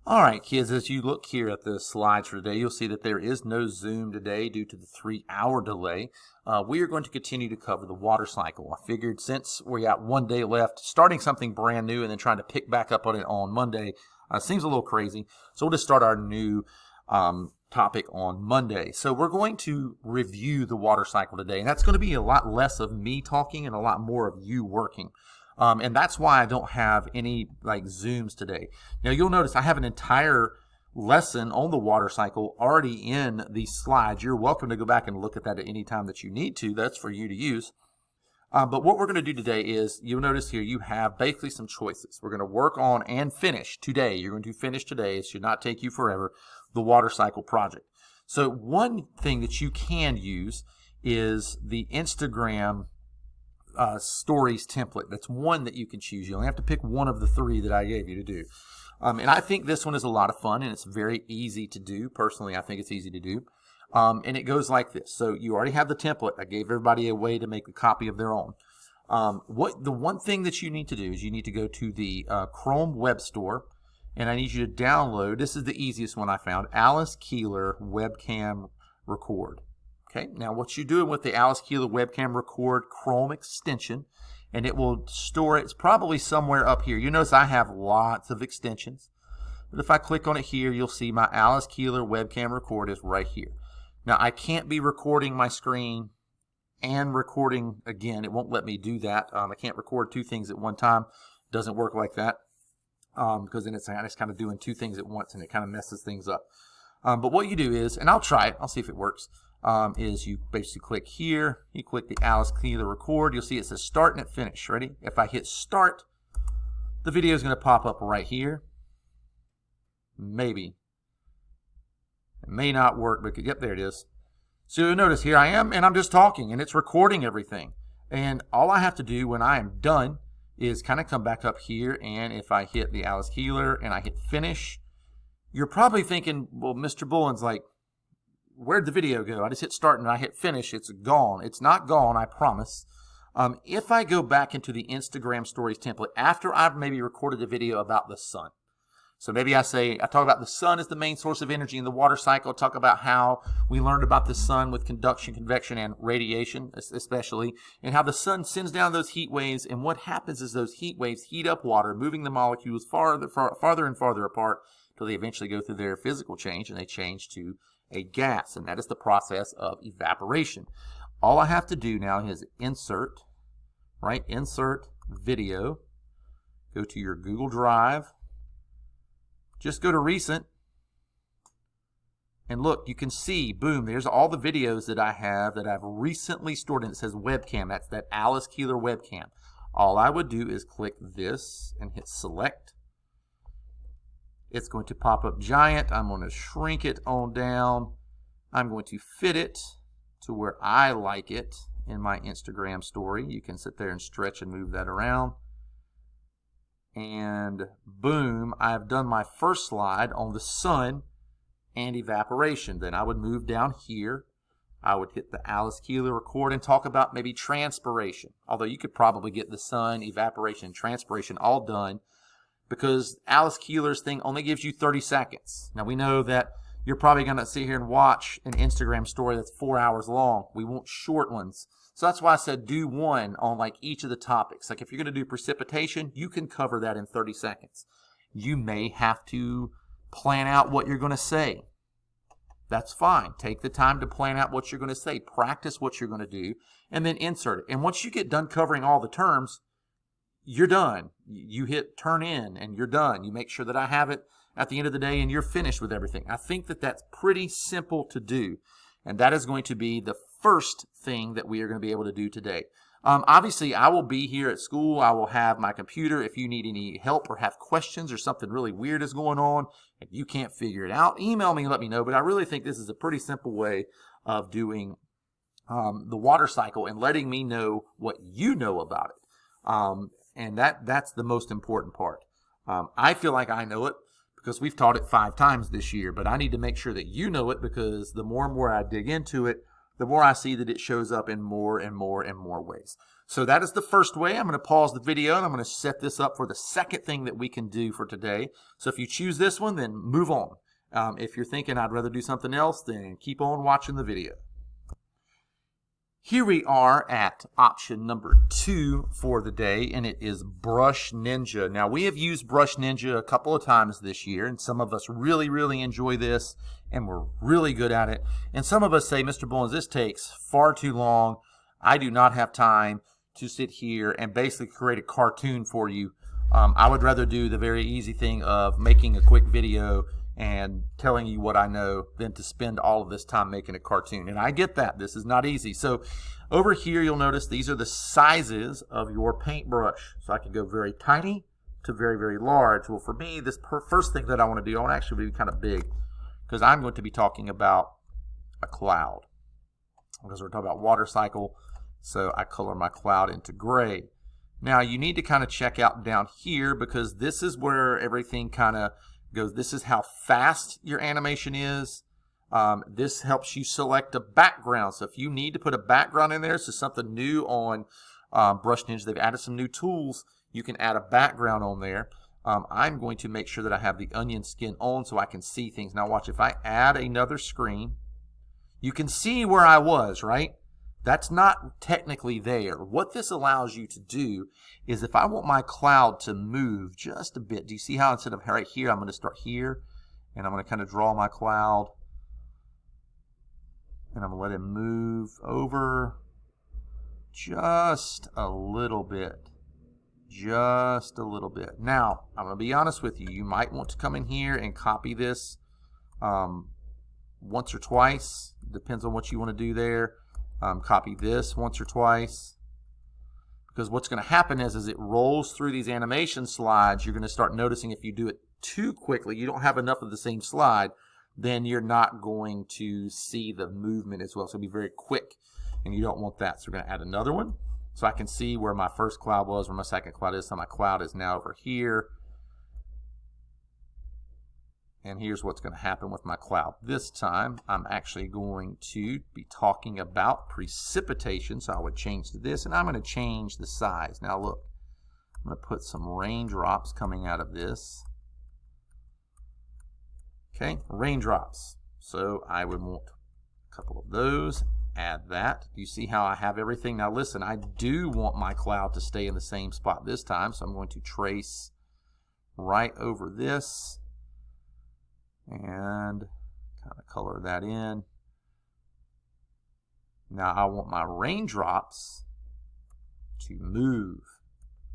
All right, kids, as you look here at the slides for today, you'll see that there is no Zoom today due to the 3-hour delay. We are going to continue to cover the water cycle. I figured since we got one day left, starting something brand new and then trying to pick back up on it on Monday seems a little crazy. So we'll just start our new topic on Monday. So we're going to review the water cycle today, and that's going to be a lot less of me talking and a lot more of you working. And that's why I don't have any Zooms today. Now you'll notice I have an entire lesson on the water cycle already in these slides. You're welcome to go back and look at that at any time that you need to. That's for you to use. But what we're going to do today is, you'll notice here you have basically some choices. We're going to work on and finish today. You're going to finish today. It should not take you forever, the water cycle project. So one thing that you can use is the Instagram stories template. That's one that you can choose. You only have to pick one of the 3 that I gave you to do. And I think this one is a lot of fun, and it's very easy to do. Personally, I think it's easy to do. And it goes like this. So you already have the template. I gave everybody a way to make a copy of their own. The one thing that you need to do is you need to go to the Chrome Web Store, and I need you to download, this is the easiest one I found, Alice Keeler Webcam Record. Okay, now what you're doing with the Alice Keeler Webcam Record Chrome extension, and it will store it, it's probably somewhere up here. You notice I have lots of extensions, but if I click on it here, you'll see my Alice Keeler Webcam Record is right here. Now I can't be recording my screen and recording again. It won't let me do that. I can't record 2 things at one time. It doesn't work like that because then it's kind of doing 2 things at once, and it kind of messes things up. But what you do is, and I'll try it, I'll see if it works. Is you basically click here, you click the Alice Keeler Record, you'll see it says start and it finish. Ready? If I hit start, the video is going to pop up right here. Maybe. It may not work, but yep, there it is. So you'll notice here I am, and I'm just talking, and it's recording everything. And all I have to do when I am done is kind of come back up here, and if I hit the Alice Keeler and I hit finish, you're probably thinking, well, Mr. Bullen's like, where'd the video go? I just hit start and I hit finish. It's gone. It's not gone, I promise. If I go back into the Instagram stories template after I've maybe recorded a video about the sun. So maybe I talk about the sun as the main source of energy in the water cycle. Talk about how we learned about the sun with conduction, convection, and radiation, especially, and how the sun sends down those heat waves. And what happens is those heat waves heat up water, moving the molecules farther and farther apart until they eventually go through their physical change and they change to a gas, and that is the process of evaporation. All I have to do now is insert video, go to your Google Drive, just go to recent, and look, you can see, boom, there's all the videos that I have that I've recently stored, and it says webcam. That's that Alice Keeler webcam. All I would do is click this and hit select. It's going to pop up giant. I'm going to shrink it on down. I'm going to fit it to where I like it in my Instagram story. You can sit there and stretch and move that around. And boom, I've done my first slide on the sun and evaporation. Then I would move down here. I would hit the Alice Keeler Record and talk about maybe transpiration. Although you could probably get the sun, evaporation, and transpiration all done, because Alice Keeler's thing only gives you 30 seconds. Now we know that you're probably going to sit here and watch an Instagram story that's 4 hours long. We want short ones. So that's why I said do one on each of the topics. Like if you're going to do precipitation, you can cover that in 30 seconds. You may have to plan out what you're going to say. That's fine. Take the time to plan out what you're going to say. Practice what you're going to do, and then insert it. And once you get done covering all the terms, you're done. You hit turn in and you're done. You make sure that I have it at the end of the day and you're finished with everything. I think that that's pretty simple to do, and that is going to be the first thing that we are going to be able to do today. Obviously, I will be here at school. I will have my computer. If you need any help or have questions or something really weird is going on and you can't figure it out, email me and let me know. But I really think this is a pretty simple way of doing the water cycle and letting me know what you know about it. And that's the most important part. I feel like I know it because we've taught it 5 times this year, but I need to make sure that you know it, because the more and more I dig into it, the more I see that it shows up in more and more and more ways. So that is the first way. I'm going to pause the video and I'm going to set this up for the second thing that we can do for today. So if you choose this one, then move on. If you're thinking I'd rather do something else, then keep on watching the video. Here we are at option number 2 for the day, and it is Brush Ninja. Now, we have used Brush Ninja a couple of times this year, and some of us really, really enjoy this, and we're really good at it. And some of us say, Mr. Bullins, this takes far too long. I do not have time to sit here and basically create a cartoon for you. I would rather do the very easy thing of making a quick video and telling you what I know than to spend all of this time making a cartoon. And I get that. This is not easy. So over here, you'll notice these are the sizes of your paintbrush. So I can go very tiny to very, very large. Well, for me, this first thing that I want to do, I want to actually be kind of big because I'm going to be talking about a cloud. Because we're talking about water cycle, so I color my cloud into gray. Now, you need to kind of check out down here because this is where everything kind of goes. This is how fast your animation is. This helps you select a background. So if you need to put a background in there, so something new on Brush Ninja, they've added some new tools. You can add a background on there. I'm going to make sure that I have the onion skin on so I can see things. Now watch, if I add another screen, you can see where I was, right? That's not technically there. What this allows you to do is if I want my cloud to move just a bit, do you see how instead of right here, I'm going to start here, and I'm going to kind of draw my cloud, and I'm going to let it move over just a little bit. Just a little bit. Now, I'm going to be honest with you. You might want to come in here and copy this once or twice. Depends on what you want to do there. Copy this once or twice, because what's going to happen is as it rolls through these animation slides, you're going to start noticing if you do it too quickly, you don't have enough of the same slide, then you're not going to see the movement as well. So it'll be very quick, and you don't want that. So we're going to add another one so I can see where my first cloud was, where my second cloud is. So my cloud is now over here. And here's what's going to happen with my cloud. This time, I'm actually going to be talking about precipitation. So I would change to this, and I'm going to change the size. Now look, I'm going to put some raindrops coming out of this. Okay, raindrops. So I would want a couple of those. Add that. Do you see how I have everything? Now listen, I do want my cloud to stay in the same spot this time. So I'm going to trace right over this. And kind of color that in. Now I want my raindrops to move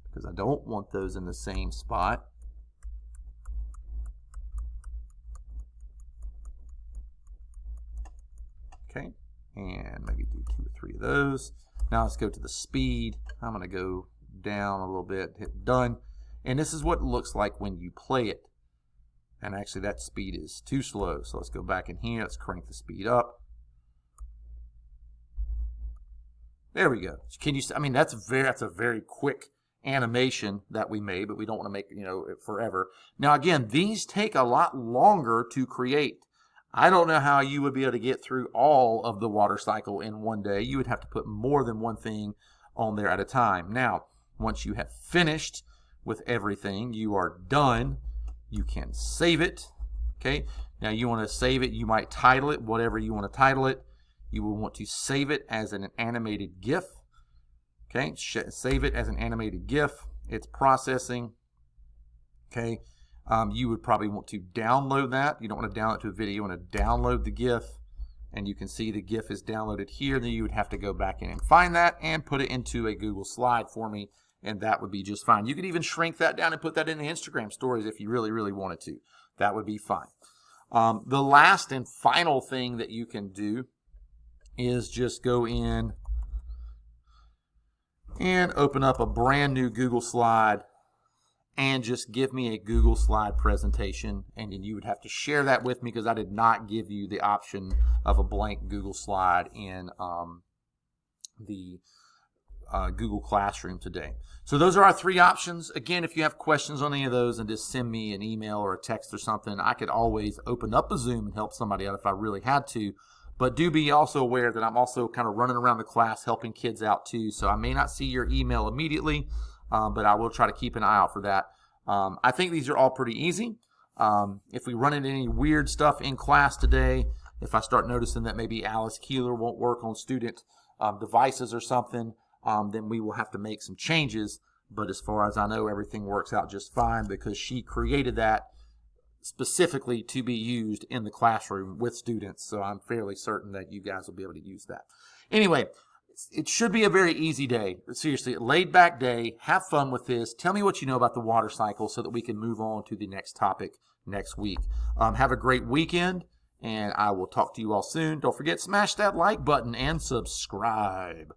because I don't want those in the same spot. Okay, and maybe do 2 or 3 of those. Now let's go to the speed. I'm going to go down a little bit, hit done. And this is what it looks like when you play it. And actually that speed is too slow. So let's go back in here. Let's crank the speed up. There we go. Can you? I mean, that's a very quick animation that we made, but we don't want to make it forever. Now again, these take a lot longer to create. I don't know how you would be able to get through all of the water cycle in one day. You would have to put more than one thing on there at a time. Now, once you have finished with everything, you are done. You can save it. Okay. Now you want to save it. You might title it whatever you want to title it. You will want to save it as an animated GIF. Okay. Save it as an animated GIF. It's processing. Okay. You would probably want to download that. You don't want to download it to a video. You want to download the GIF. And you can see the GIF is downloaded here. Then you would have to go back in and find that and put it into a Google slide for me. And that would be just fine. You could even shrink that down and put that in the Instagram stories if you really, really wanted to. That would be fine. The last and final thing that you can do is just go in and open up a brand new Google slide and just give me a Google slide presentation. And then you would have to share that with me because I did not give you the option of a blank Google slide in the Google Classroom today. So those are our 3 options. Again, if you have questions on any of those, and just send me an email or a text or something, I could always open up a Zoom and help somebody out if I really had to. But do be also aware that I'm also kind of running around the class helping kids out too. So I may not see your email immediately, but I will try to keep an eye out for that. I think these are all pretty easy. If we run into any weird stuff in class today, if I start noticing that maybe Alice Keeler won't work on student devices or something, then we will have to make some changes. But as far as I know, everything works out just fine because she created that specifically to be used in the classroom with students. So I'm fairly certain that you guys will be able to use that. Anyway, it should be a very easy day. Seriously, a laid back day. Have fun with this. Tell me what you know about the water cycle so that we can move on to the next topic next week. Have a great weekend, and I will talk to you all soon. Don't forget, smash that like button and subscribe.